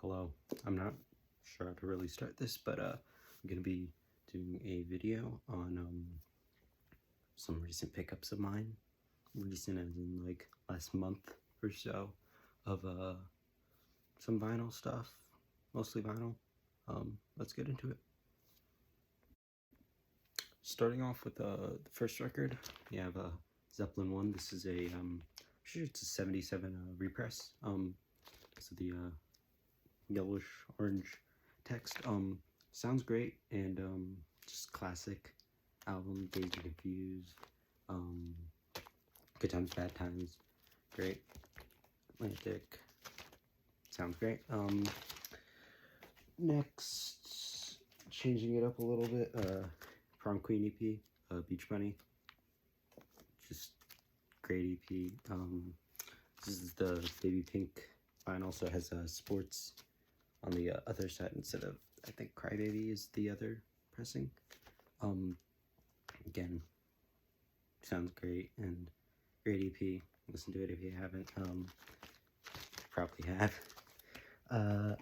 Hello. I'm not sure how to really start this, but I'm gonna be doing a video on some recent pickups of mine. Recent as in like last month or so of some vinyl stuff, mostly vinyl. Let's get into it. Starting off with the first record, we have Zeppelin 1. This is a I'm sure it's a 77 repress. So the yellowish orange text. Sounds great, and just classic album. Dazed and Confused, Good Times Bad Times, great. Atlantic, sounds great. Next, changing it up a little bit, Prom Queen EP, Beach Bunny, just great EP. This is the baby pink vinyl, so it has sports on the other side instead of, I think, Crybaby is the other pressing. Again, sounds great and great EP. Listen to it if you haven't. Probably have.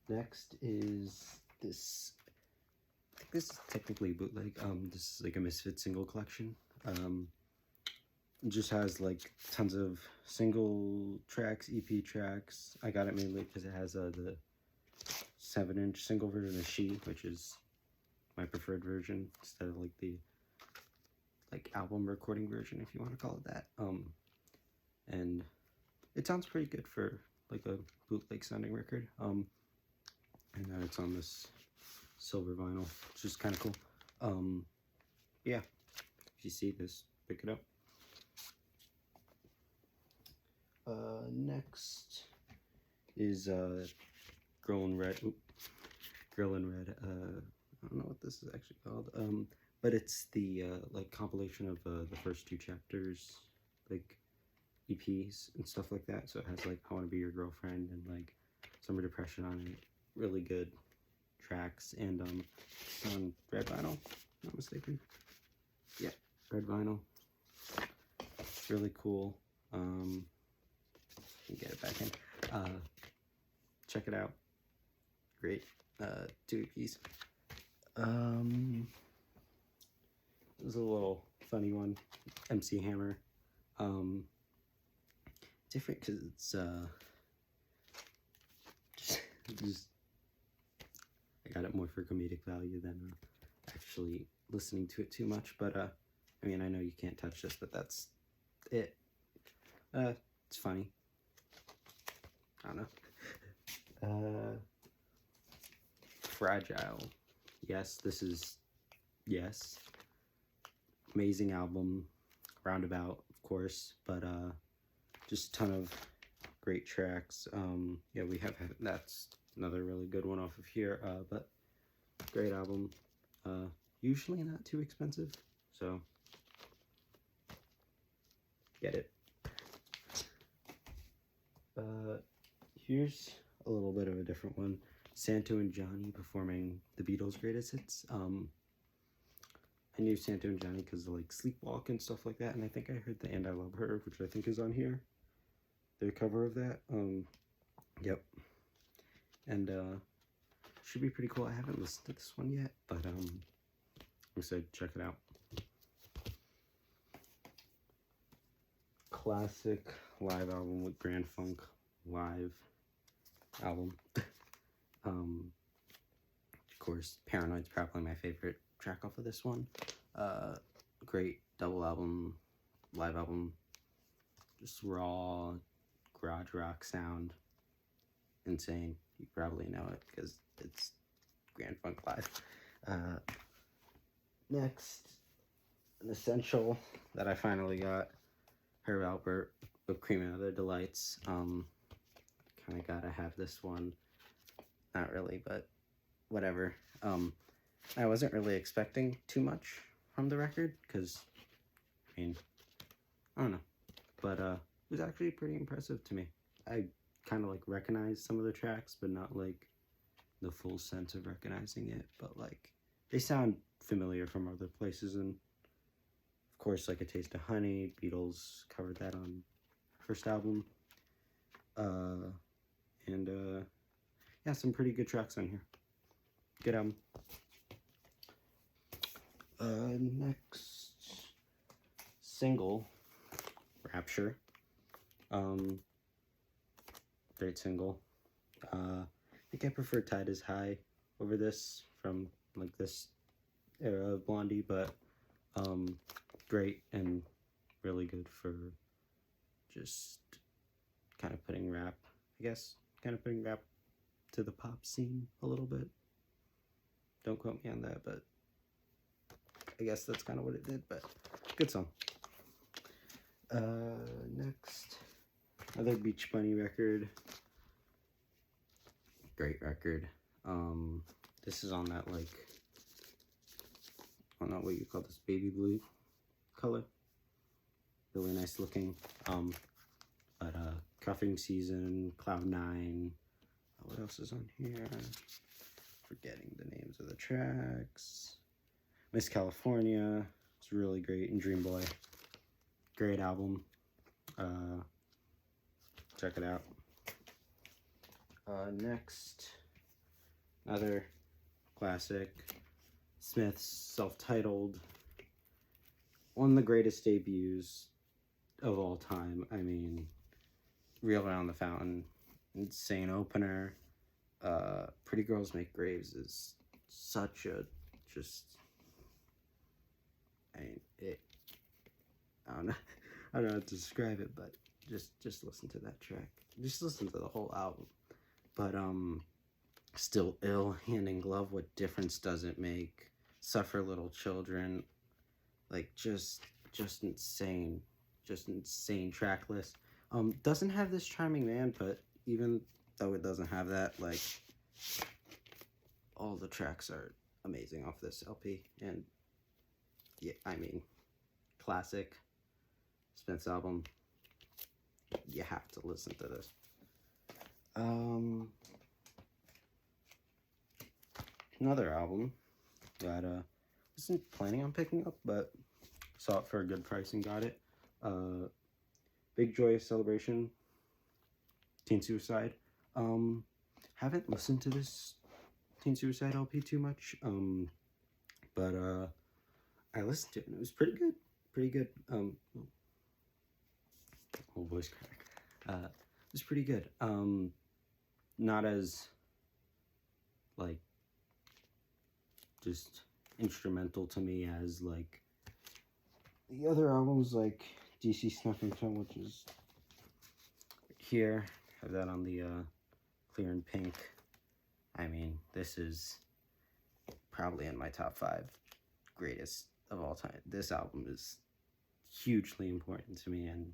Next is this. I think this is technically bootleg. This is like a Misfit single collection. It just has like tons of single tracks, EP tracks. I got it mainly because it has the 7-inch single version of She, which is my preferred version instead of like the album recording version, if you want to call it that. And it sounds pretty good for like a bootleg sounding record. And then it's on this silver vinyl, which is kind of cool. Yeah, if you see this, pick it up. Next is Girl in Red. Girl in Red. I don't know what this is actually called. But it's the like compilation of the first 2 chapters, like EPs and stuff like that. So it has like I Want to Be Your Girlfriend and like Summer Depression on it. Really good tracks, and it's on red vinyl, not mistaken. Yeah, red vinyl. It's really cool. Get it back in. Check it out. Great. 2 EPs. This is a little funny one. MC Hammer. Different because it's just I got it more for comedic value than actually listening to it too much. But I mean, I know you can't touch this, but that's it. It's funny. I don't know. Fragile. Yes, this is, yes. Amazing album. Roundabout, of course, but just a ton of great tracks. Yeah, we have, that's another really good one off of here, but great album. Usually not too expensive, so get it. Here's a little bit of a different one. Santo and Johnny performing the Beatles' greatest hits. I knew Santo and Johnny because of like Sleepwalk and stuff like that, and I think I heard the And I Love Her, which I think is on here. Their cover of that. Yep. And should be pretty cool. I haven't listened to this one yet, but like I said, check it out. Classic live album with Grand Funk live album. Of course, Paranoid's probably my favorite track off of this one. Great double album, live album, just raw garage rock sound, insane. You probably know it because it's Grand Funk Live. Next, an essential that I finally got, Herb Alpert, Whipped Cream and Other Delights. Kind of gotta have this one. Not really, but whatever. I wasn't really expecting too much from the record because, I mean, I don't know, but it was actually pretty impressive to me. I kind of like recognized some of the tracks, but not like the full sense of recognizing it, but like they sound familiar from other places. And of course, like A Taste of Honey, Beatles covered that on first album. And yeah, some pretty good tracks on here. Good album. Next single, Rapture. Great single. I think I prefer Tide is High over this from like this era of Blondie, but great and really good for just kind of putting rap, I guess, kind of putting rap to the pop scene a little bit. Don't quote me on that, but I guess that's kind of what it did, but good song. Next, another Beach Bunny record. Great record. This is on that, like, I don't know what you call this, baby blue color. Really nice looking. But Cuffing Season, Cloud 9. What else is on here? Forgetting the names of the tracks. Miss California. It's really great. And Dream Boy. Great album. Check it out. Next, another classic. Smith's Self-Titled. One of the greatest debuts of all time. I mean, Reel Around the Fountain, insane opener. Pretty Girls Make Graves is such a I don't know how to describe it, but just listen to that track. Just listen to the whole album. But Still Ill, Hand in Glove, What Difference Does It Make? Suffer Little Children, like just insane track list. Doesn't have This Charming Man, but even though it doesn't have that, like, all the tracks are amazing off this LP. And yeah, I mean, classic Smith's album. You have to listen to this. Another album that wasn't planning on picking up, but saw it for a good price and got it. Big Joyous Celebration, Teen Suicide. Haven't listened to this Teen Suicide LP too much, but I listened to it and it was pretty good. Whole voice crack. It was pretty good. Not as, like, just instrumental to me as, like, the other albums, like DC Snuffing Tone, which is here. Have that on the Clear and Pink. I mean, this is probably in my top 5 greatest of all time. This album is hugely important to me, and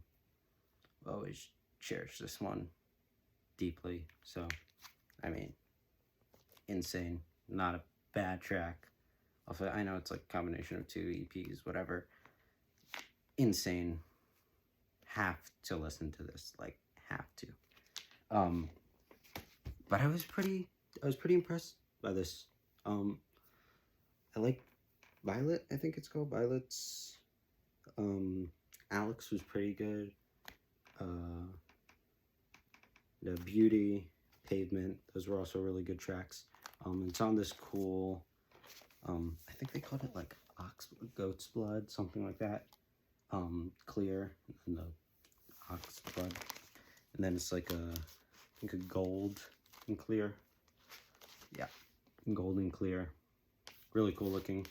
I'll always cherish this one deeply. So, I mean, insane. Not a bad track. Also, I know it's like a combination of 2 EPs, whatever. Insane. Have to listen to this. Like, have to. But I was pretty impressed by this. I like Violet, I think it's called. Violet's Alex was pretty good. The Beauty, Pavement, those were also really good tracks. It's on this cool, I think they called it like Goat's Blood, something like that. Clear, and the Ox Blood. And then it's like I think a gold and clear. Yeah, gold and clear. Really cool looking.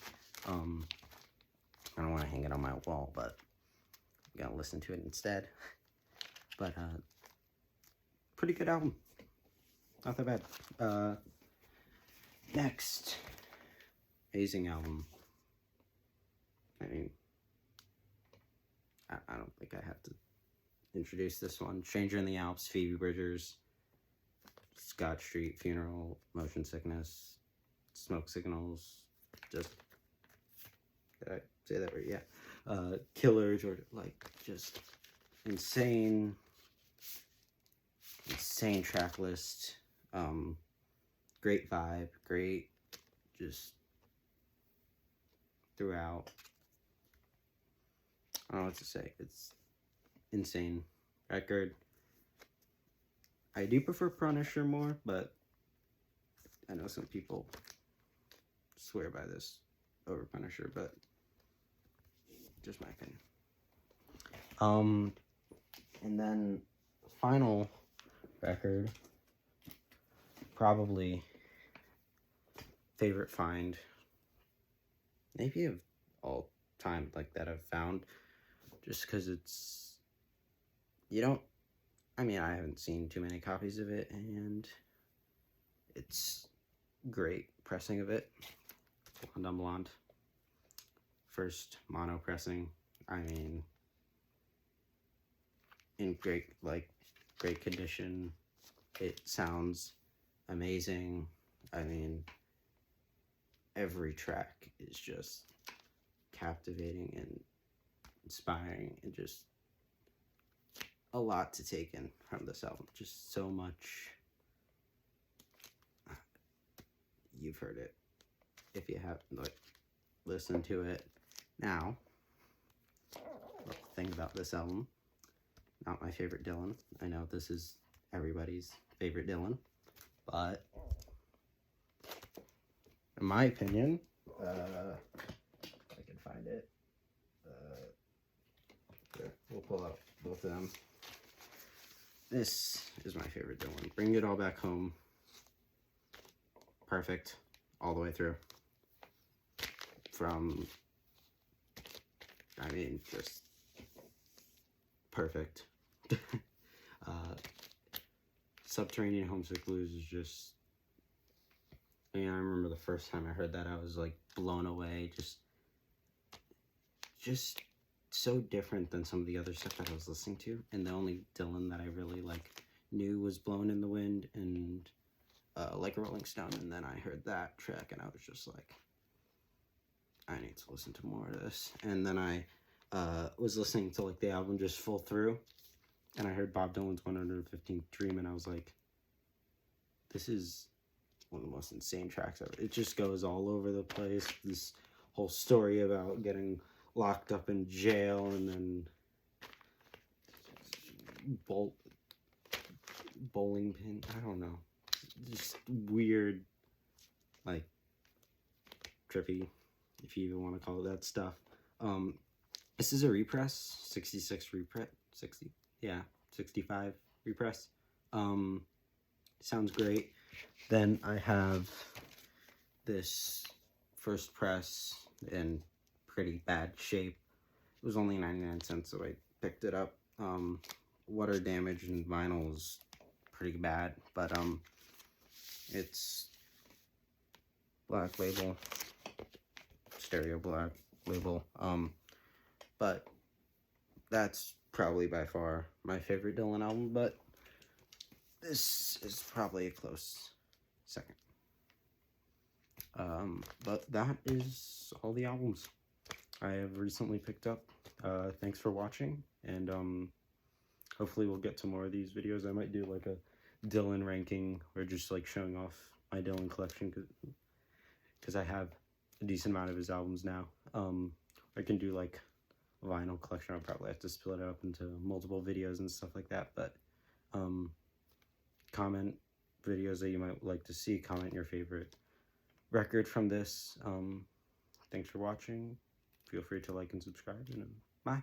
I don't want to hang it on my wall, but I'm gonna listen to it instead. But pretty good album. Not that bad. Next, amazing album. I mean, I don't think I have to introduce this one. Stranger in the Alps, Phoebe Bridgers, Scott Street, Funeral, Motion Sickness, Smoke Signals, did I say that right? Yeah. Killers, or like just insane track list. Great vibe, great just throughout. I don't know what to say. It's insane record. I do prefer Punisher more, but I know some people swear by this over Punisher, but just my opinion. And then final record, probably favorite find, maybe of all time, like that I've found, just because it's, I haven't seen too many copies of it, and it's great pressing of it. Blonde on Blonde. First mono pressing. In great condition. It sounds amazing. Every track is just captivating and inspiring, and just a lot to take in from this album. Just so much. You've heard it if you haven't listened to it. Now, the thing about this album, not my favorite Dylan. I know this is everybody's favorite Dylan, but in my opinion, if I can find it, we'll pull up both of them. This is my favorite Dylan. Bring It All Back Home. Perfect all the way through. Just perfect. Subterranean Homesick Blues is just, I remember the first time I heard that, I was blown away. Just so different than some of the other stuff that I was listening to. And the only Dylan that I really knew was Blowin' in the Wind and Like a Rolling Stone. And then I heard that track and I was just like, I need to listen to more of this. And then I was listening to the album just full through, and I heard Bob Dylan's 115th Dream, and I was like, this is one of the most insane tracks ever. It just goes all over the place. This whole story about getting locked up in jail and then bowling pin. I don't know. Just weird, trippy, if you even want to call it that stuff. This is a repress, 66 repress, 65 repress. Sounds great. Then I have this first press in pretty bad shape. It was only 99 cents, so I picked it up. Water damage and vinyl is pretty bad, but it's Black Label, stereo Black Label. But that's probably by far my favorite Dylan album, but this is probably a close second. But that is all the albums I have recently picked up. Thanks for watching, and hopefully we'll get to more of these videos. I might do a Dylan ranking, or just showing off my Dylan collection, because I have a decent amount of his albums now. I can do a vinyl collection. I'll probably have to split it up into multiple videos and stuff like that, but comment videos that you might like to see. Comment your favorite record from this. Thanks for watching. Feel free to like and subscribe, and bye.